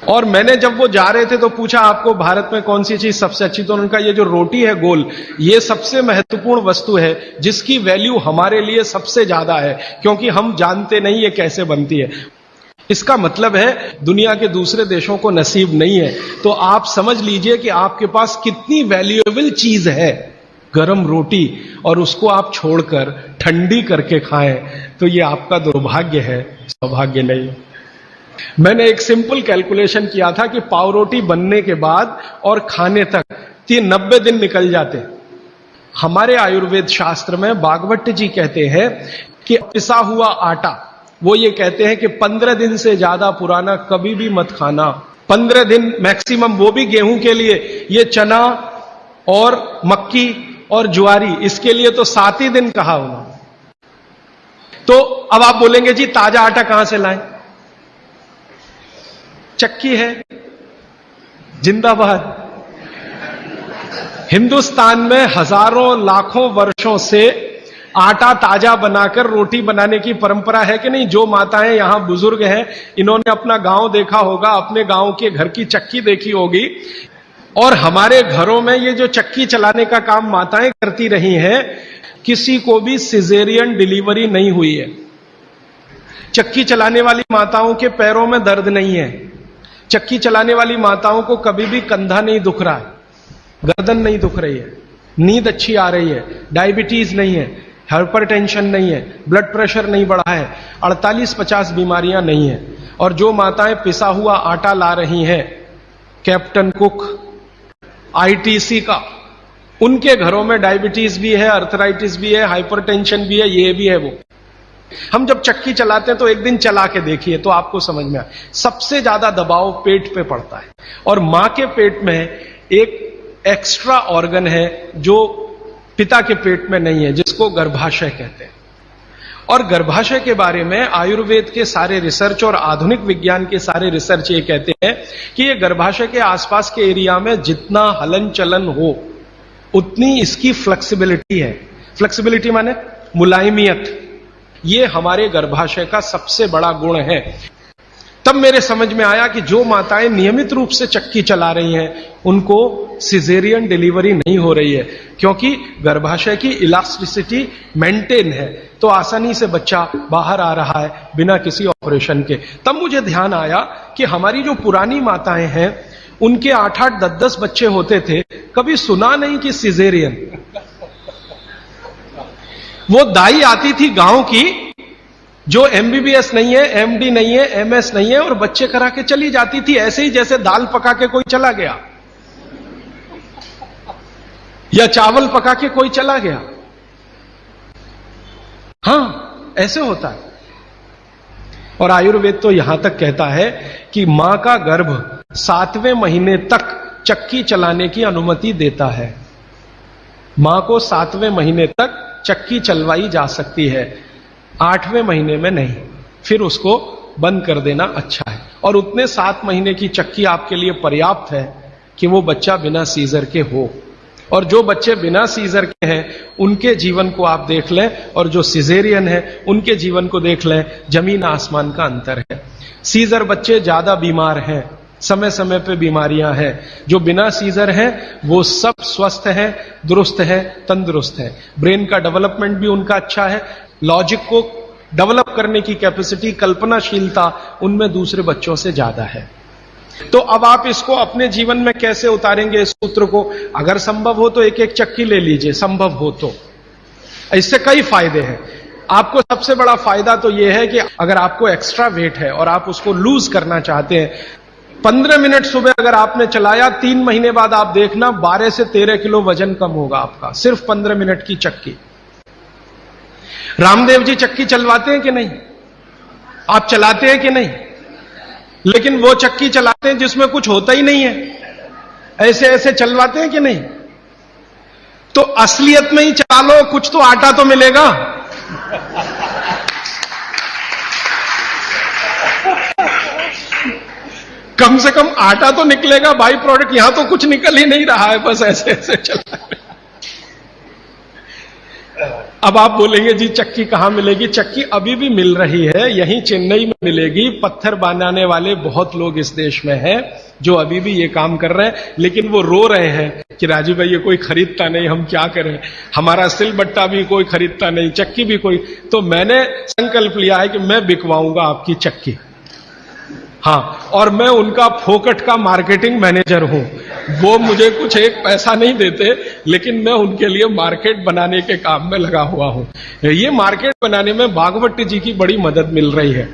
और मैंने जब वो जा रहे थे तो पूछा आपको भारत में कौन सी चीज सबसे अच्छी, तो उनका ये जो रोटी है गोल, ये सबसे महत्वपूर्ण वस्तु है जिसकी वैल्यू हमारे लिए सबसे ज्यादा है, क्योंकि हम जानते नहीं ये कैसे बनती है। इसका मतलब है दुनिया के दूसरे देशों को नसीब नहीं है। तो आप समझ लीजिए कि आपके पास कितनी वैल्यूएबल चीज है गरम रोटी, और उसको आप छोड़कर ठंडी करके खाएं तो ये आपका दुर्भाग्य है, सौभाग्य नहीं। मैंने एक सिंपल कैलकुलेशन किया था कि पाव रोटी बनने के बाद और खाने तक 90 दिन निकल जाते। हमारे आयुर्वेद शास्त्र में भागवत जी कहते हैं कि पिसा हुआ आटा, वो ये कहते हैं कि 15 दिन से ज्यादा पुराना कभी भी मत खाना। 15 दिन मैक्सिमम, वो भी गेहूं के लिए। ये चना और मक्की और ज्वारी, इसके लिए तो 7 ही दिन कहा उन्होंने। तो अब आप बोलेंगे जी ताजा आटा कहां से लाएं? चक्की है, जिंदाबाद। हिंदुस्तान में हजारों लाखों वर्षों से आटा ताजा बनाकर रोटी बनाने की परंपरा है कि नहीं? जो माताएं यहां बुजुर्ग हैं, इन्होंने अपना गांव देखा होगा, अपने गांव के घर की चक्की देखी होगी। और हमारे घरों में ये जो चक्की चलाने का काम माताएं करती रही हैं, किसी को भी सिजेरियन डिलीवरी नहीं हुई है। चक्की चलाने वाली माताओं के पैरों में दर्द नहीं है। चक्की चलाने वाली माताओं को कभी भी कंधा नहीं दुख रहा है, गर्दन नहीं दुख रही है, नींद अच्छी आ रही है, डायबिटीज नहीं है, हाइपरटेंशन नहीं है, ब्लड प्रेशर नहीं बढ़ा है, 48-50 बीमारियां नहीं है। और जो माताएं पिसा हुआ आटा ला रही हैं, कैप्टन कुक, आईटीसी का, उनके घरों में डायबिटीज भी है, अर्थराइटिस भी है, हाइपरटेंशन भी है, ये भी है वो। हम जब चक्की चलाते हैं तो एक दिन चला के देखिए तो आपको समझ में आए, सबसे ज्यादा दबाव पेट पे पड़ता है। और मां के पेट में एक एक्स्ट्रा ऑर्गन है जो पिता के पेट में नहीं है, जिसको गर्भाशय कहते हैं। और गर्भाशय के बारे में आयुर्वेद के सारे रिसर्च और आधुनिक विज्ञान के सारे रिसर्च ये कहते हैं कि ये गर्भाशय के आसपास के एरिया में जितना हलन चलन हो उतनी इसकी फ्लेक्सिबिलिटी है। फ्लेक्सिबिलिटी माने मुलायमियत, ये हमारे गर्भाशय का सबसे बड़ा गुण है। तब मेरे समझ में आया कि जो माताएं नियमित रूप से चक्की चला रही हैं उनको सिजेरियन डिलीवरी नहीं हो रही है, क्योंकि गर्भाशय की इलास्टिसिटी मेंटेन है, तो आसानी से बच्चा बाहर आ रहा है बिना किसी ऑपरेशन के। तब मुझे ध्यान आया कि हमारी जो पुरानी माताएं हैं उनके 8-8, 10-10 बच्चे होते थे, कभी सुना नहीं कि सिजेरियन। वो दाई आती थी गांव की, जो एमबीबीएस नहीं है, एमडी नहीं है, एमएस नहीं है, और बच्चे करा के चली जाती थी, ऐसे ही जैसे दाल पका के कोई चला गया या चावल पका के कोई चला गया। हां, ऐसे होता है। और आयुर्वेद तो यहां तक कहता है कि मां का गर्भ 7वें महीने तक चक्की चलाने की अनुमति देता है। मां को 7वें महीने तक चक्की चलवाई जा सकती है, 8वें महीने में नहीं, फिर उसको बंद कर देना अच्छा है। और उतने 7 महीने की चक्की आपके लिए पर्याप्त है कि वो बच्चा बिना सीजर के हो। और जो बच्चे बिना सीजर के हैं उनके जीवन को आप देख लें, और जो सिजेरियन है उनके जीवन को देख लें, जमीन आसमान का अंतर है। सीजर बच्चे ज्यादा बीमार हैं, समय समय पे बीमारियां हैं। जो बिना सीजर हैं वो सब स्वस्थ हैं, दुरुस्त हैं, तंदुरुस्त हैं। ब्रेन का डेवलपमेंट भी उनका अच्छा है, लॉजिक को डेवलप करने की कैपेसिटी, कल्पनाशीलता उनमें दूसरे बच्चों से ज्यादा है। तो अब आप इसको अपने जीवन में कैसे उतारेंगे इस सूत्र को? अगर संभव हो तो एक एक चक्की ले लीजिए, संभव हो तो। इससे कई फायदे हैं। आपको सबसे बड़ा फायदा तो यह है कि अगर आपको एक्स्ट्रा वेट है और आप उसको लूज करना चाहते हैं, 15 मिनट सुबह अगर आपने चलाया, 3 महीने बाद आप देखना 12 से 13 किलो वजन कम होगा आपका, सिर्फ 15 मिनट की चक्की। रामदेव जी चक्की चलवाते हैं कि नहीं? आप चलाते हैं कि नहीं? लेकिन वो चक्की चलाते हैं जिसमें कुछ होता ही नहीं है, ऐसे ऐसे चलवाते हैं कि नहीं? तो असलियत में ही चला लो, कुछ तो आटा तो मिलेगा। कम से कम आटा तो निकलेगा, बाई प्रोडक्ट। यहां तो कुछ निकल ही नहीं रहा है, बस ऐसे ऐसे चल रहा है। अब आप बोलेंगे जी चक्की कहां मिलेगी? चक्की अभी भी मिल रही है, यहीं चेन्नई में मिलेगी। पत्थर बनाने वाले बहुत लोग इस देश में हैं जो अभी भी ये काम कर रहे हैं, लेकिन वो रो रहे हैं कि राजीव भाई ये कोई खरीदता नहीं, हम क्या करें, हमारा सिलबट्टा भी कोई खरीदता नहीं, चक्की भी कोई। तो मैंने संकल्प लिया है कि मैं बिकवाऊंगा आपकी चक्की। हाँ, और मैं उनका फोकट का मार्केटिंग मैनेजर हूं। वो मुझे कुछ एक पैसा नहीं देते, लेकिन मैं उनके लिए मार्केट बनाने के काम में लगा हुआ हूं। ये मार्केट बनाने में भागवत जी की बड़ी मदद मिल रही है।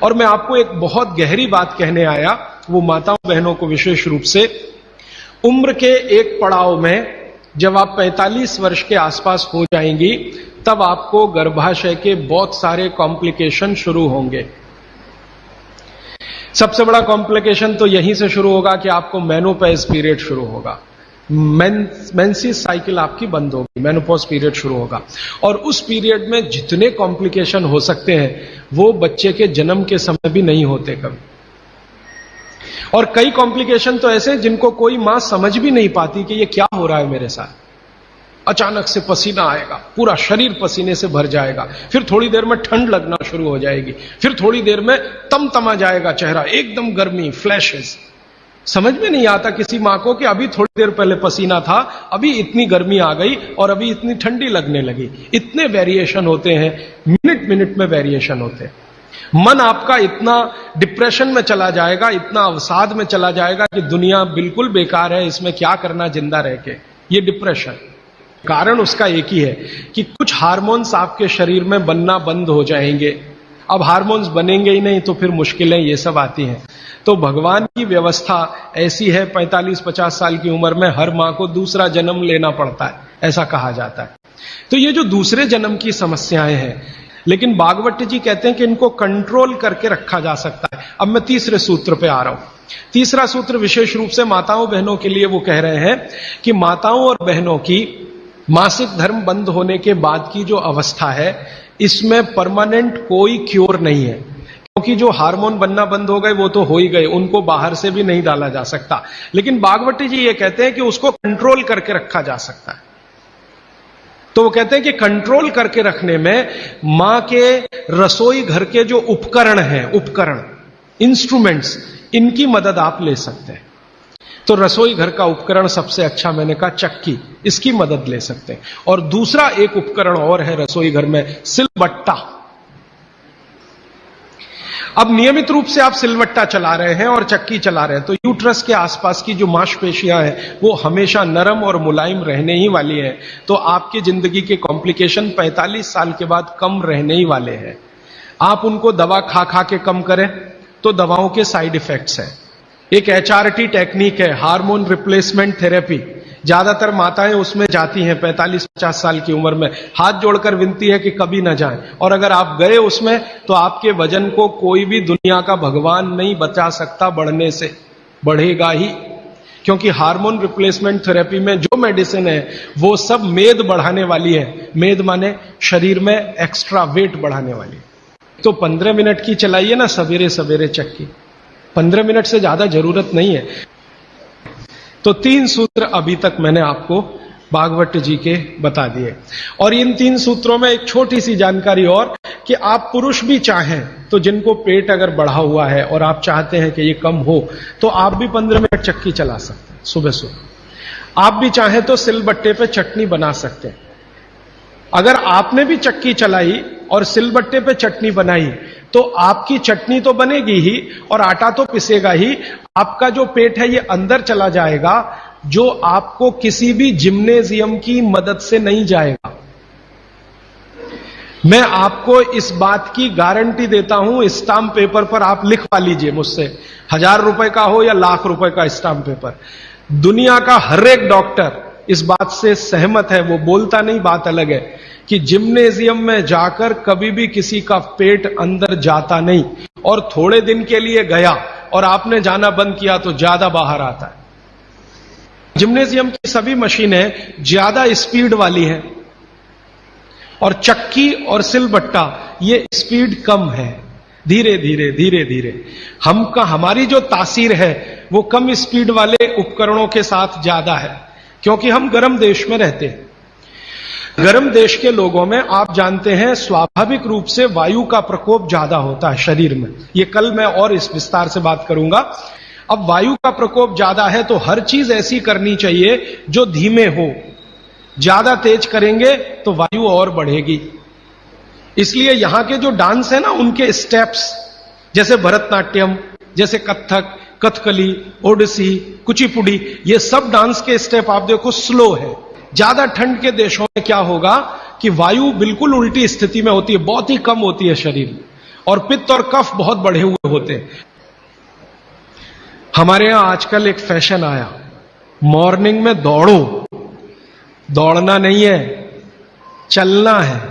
और मैं आपको एक बहुत गहरी बात कहने आया, वो माताओं बहनों को विशेष रूप से, उम्र के एक पड़ाव में जब आप 45 वर्ष के आसपास हो जाएंगी, तब आपको गर्भाशय के बहुत सारे कॉम्प्लिकेशन शुरू होंगे। सबसे बड़ा कॉम्प्लिकेशन तो यहीं से शुरू होगा कि आपको मेनोपॉज पीरियड शुरू होगा, मेंसेस साइकिल आपकी बंद होगी, मेनोपॉज पीरियड शुरू होगा। और उस पीरियड में जितने कॉम्प्लिकेशन हो सकते हैं वो बच्चे के जन्म के समय भी नहीं होते कभी। और कई कॉम्प्लिकेशन तो ऐसे जिनको कोई मां समझ भी नहीं पाती कि ये क्या हो रहा है मेरे साथ। अचानक से पसीना आएगा, पूरा शरीर पसीने से भर जाएगा, फिर थोड़ी देर में ठंड लगना शुरू हो जाएगी, फिर थोड़ी देर में तमतमा जाएगा चेहरा, एकदम गर्मी, फ्लैशेस। समझ में नहीं आता किसी मां को कि अभी थोड़ी देर पहले पसीना था, अभी इतनी गर्मी आ गई और अभी इतनी ठंडी लगने लगी। इतने वेरिएशन होते हैं, मिनट मिनट में वेरिएशन होते हैं। मन आपका इतना डिप्रेशन में चला जाएगा, इतना अवसाद में चला जाएगा कि दुनिया बिल्कुल बेकार है, इसमें क्या करना जिंदा रह के। ये डिप्रेशन, कारण उसका एक ही है कि कुछ हार्मोन्स आपके शरीर में बनना बंद हो जाएंगे। अब हार्मोन्स बनेंगे ही नहीं तो फिर मुश्किलें ये सब आती हैं। तो भगवान की व्यवस्था ऐसी है, 45-50 साल की उम्र में हर मां को दूसरा जन्म लेना पड़ता है, ऐसा कहा जाता है। तो ये जो दूसरे जन्म की समस्याएं हैं, लेकिन भागवत जी कहते हैं कि इनको कंट्रोल करके रखा जा सकता है। अब मैं तीसरे सूत्र पे आ रहा हूं। तीसरा सूत्र विशेष रूप से माताओं बहनों के लिए वो कह रहे हैं कि माताओं और बहनों की मासिक धर्म बंद होने के बाद की जो अवस्था है, इसमें परमानेंट कोई क्योर नहीं है, क्योंकि जो हार्मोन बनना बंद हो गए वो तो हो ही गए, उनको बाहर से भी नहीं डाला जा सकता। लेकिन भागवती जी ये कहते हैं कि उसको कंट्रोल करके रखा जा सकता है। तो वो कहते हैं कि कंट्रोल करके रखने में मां के रसोई घर के जो उपकरण हैं, उपकरण, इंस्ट्रूमेंट्स, इनकी मदद आप ले सकते हैं। तो रसोई घर का उपकरण सबसे अच्छा मैंने कहा चक्की, इसकी मदद ले सकते हैं। और दूसरा एक उपकरण और है रसोई घर में, सिलबट्टा। अब नियमित रूप से आप सिलबट्टा चला रहे हैं और चक्की चला रहे हैं तो यूट्रस के आसपास की जो मांसपेशियां हैं वो हमेशा नरम और मुलायम रहने ही वाली हैं। तो आपकी जिंदगी के कॉम्प्लिकेशन 45 साल के बाद कम रहने ही वाले हैं। आप उनको दवा खा खा के कम करें तो दवाओं के साइड इफेक्ट्स हैं। एक HRT टेक्निक है, हार्मोन रिप्लेसमेंट थेरेपी। ज्यादातर माताएं उसमें जाती हैं 45-50 साल की उम्र में, हाथ जोड़कर विनती है कि कभी ना जाएं। और अगर आप गए उसमें तो आपके वजन को कोई भी दुनिया का भगवान नहीं बचा सकता बढ़ने से, बढ़ेगा ही। क्योंकि हार्मोन रिप्लेसमेंट थेरेपी में जो मेडिसिन है वो सब मेद बढ़ाने वाली है। मेद माने शरीर में एक्स्ट्रा वेट बढ़ाने वाली। तो 15 मिनट की चलाइए ना सवेरे सवेरे चक्की, 15 मिनट से ज्यादा जरूरत नहीं है। तो 3 सूत्र अभी तक मैंने आपको भागवत जी के बता दिए। और इन 3 सूत्रों में एक छोटी सी जानकारी और, कि आप पुरुष भी चाहें तो जिनको पेट अगर बढ़ा हुआ है और आप चाहते हैं कि ये कम हो, तो आप भी 15 मिनट चक्की चला सकते हैं सुबह सुबह। आप भी चाहें तो सिलबट्टे पे चटनी बना सकते हैं। अगर आपने भी चक्की चलाई और सिलबट्टे पे चटनी बनाई तो आपकी चटनी तो बनेगी ही और आटा तो पिसेगा ही। आपका जो पेट है ये अंदर चला जाएगा, जो आपको किसी भी जिम्नेजियम की मदद से नहीं जाएगा। मैं आपको इस बात की गारंटी देता हूं, स्टाम्प पेपर पर आप लिखवा लीजिए मुझसे, 1000 रुपए का हो या लाख रुपए का स्टाम्प पेपर। दुनिया का हर एक डॉक्टर इस बात से सहमत है, वो बोलता नहीं, बात अलग है, कि जिम्नेजियम में जाकर कभी भी किसी का पेट अंदर जाता नहीं। और थोड़े दिन के लिए गया और आपने जाना बंद किया तो ज्यादा बाहर आता है। जिम्नेजियम की सभी मशीनें ज्यादा स्पीड वाली हैं और चक्की और सिलबट्टा ये स्पीड कम है, धीरे धीरे धीरे धीरे। हमारी जो तासीर है वो कम स्पीड वाले उपकरणों के साथ ज्यादा है, क्योंकि हम गर्म देश में रहते हैं। गर्म देश के लोगों में आप जानते हैं स्वाभाविक रूप से वायु का प्रकोप ज्यादा होता है शरीर में। ये कल मैं और इस विस्तार से बात करूंगा। अब वायु का प्रकोप ज्यादा है तो हर चीज ऐसी करनी चाहिए जो धीमे हो। ज्यादा तेज करेंगे तो वायु और बढ़ेगी। इसलिए यहां के जो डांस है ना, उनके स्टेप्स, जैसे भरतनाट्यम, जैसे कथक, कथकली, ओडिसी, कुचिपुड़ी, ये सब डांस के स्टेप आप देखो स्लो है। ज्यादा ठंड के देशों में क्या होगा कि वायु बिल्कुल उल्टी स्थिति में होती है, बहुत ही कम होती है शरीर में, और पित्त और कफ बहुत बढ़े हुए होते हैं। हमारे यहां आजकल एक फैशन आया, मॉर्निंग में दौड़ो। दौड़ना नहीं है, चलना है।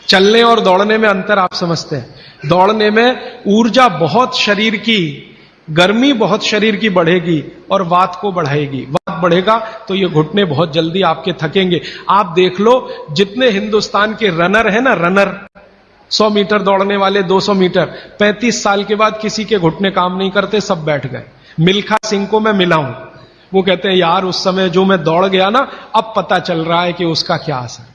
चलने और दौड़ने में अंतर आप समझते हैं। दौड़ने में ऊर्जा बहुत शरीर की, गर्मी बहुत शरीर की बढ़ेगी और वात को बढ़ाएगी। वात बढ़ेगा तो ये घुटने बहुत जल्दी आपके थकेंगे। आप देख लो, जितने हिंदुस्तान के रनर है ना, रनर 100 मीटर दौड़ने वाले, 200 मीटर, 35 साल के बाद किसी के घुटने काम नहीं करते, सब बैठ गए। मिल्खा सिंह को मैं मिला हूं, वो कहते हैं यार उस समय जो मैं दौड़ गया ना, अब पता चल रहा है कि उसका क्या असर।